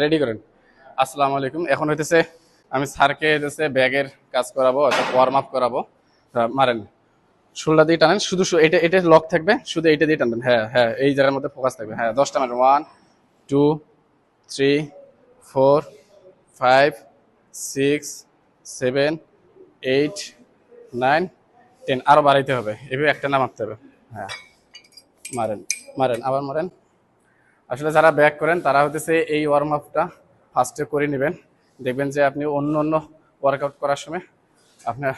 Ready করেন। আসসালামু আলাইকুম। এখন হইতেছে আমি স্যারকে হইতেছে ব্যাগের কাজ করাবো, অর্থাৎ ওয়ার্ম আপ করাবো। মারেন, শোল্ডার দিয়ে টানেন, শুধু এটা এটা লক থাকবে, শুধু এইটা দিয়ে টানবেন। হ্যাঁ হ্যাঁ, এই জায়গার মধ্যে ফোকাস থাকবে। হ্যাঁ, 10টা মারেন। 1 2 3 4 5 6 7 8 9 10। আরো বাড়াইতে হবে, এভাবে একটা না মারতে হবে। হ্যাঁ, মারেন, মারেন, আবার মারেন। আসলে যারা ব্যাক করেন তারা হতেছে এই ওয়ার্ম আপটা ফার্স্টে করে নেবেন। দেখবেন যে আপনি অন্য অন্য ওয়ার্কআউট করার সময় আপনার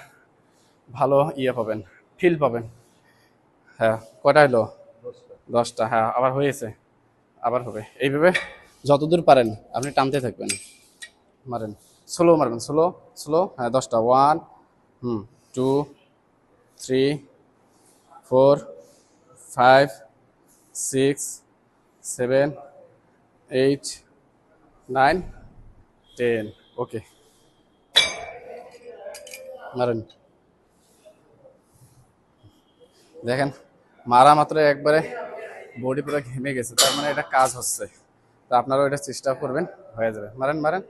ভালো পাবেন, ফিল পাবেন। হ্যাঁ, কয়টা হলো? 10টা। হ্যাঁ, আবার হয়েছে, আবার হবে। এইভাবে যতদূর পারেন আপনি টানতে থাকবেন। মারেন, স্লো মারবেন, স্লো স্লো। হ্যাঁ, 10টা। 1 2 3 4 5 6 7 8 9 10। ওকে, মারেন। দেখেন, মারা মাত্র একবারে বডি পুরো ঘেমে গেছে, তার মানে এটা কাজ হচ্ছে। তো আপনারাও এটা চেষ্টা করবেন, হয়ে যাবে। মারেন, মারেন।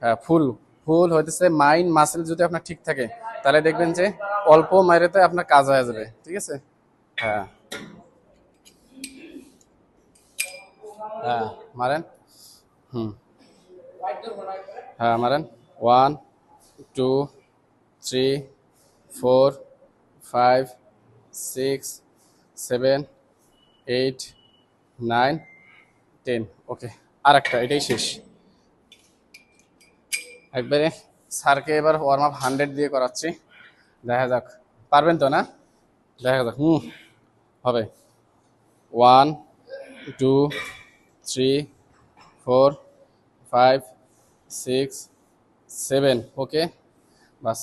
হ্যাঁ, ফুল ফুল হইতেছে মাইন্ড মাসেল যদি আপনার ঠিক থাকে, তাহলে দেখবেন যে অল্প মাইরেতে আপনার কাজ হয়ে যাবে। ঠিক আছে? হ্যাঁ হ্যাঁ, মারেন। হুম, হ্যাঁ, মারেন। 1 2 3 4 5 6 7 8 9 10। ওকে, আর একটা, এটাই শেষ। একবারে স্যারকে এবার ওয়ার্ম আপ 100 দিয়ে করাচ্ছি। দেখা যাক, পারবেন তো না? দেখা যাক। হবে। 1 2 3 4 5 6 7। ওকে, বাস।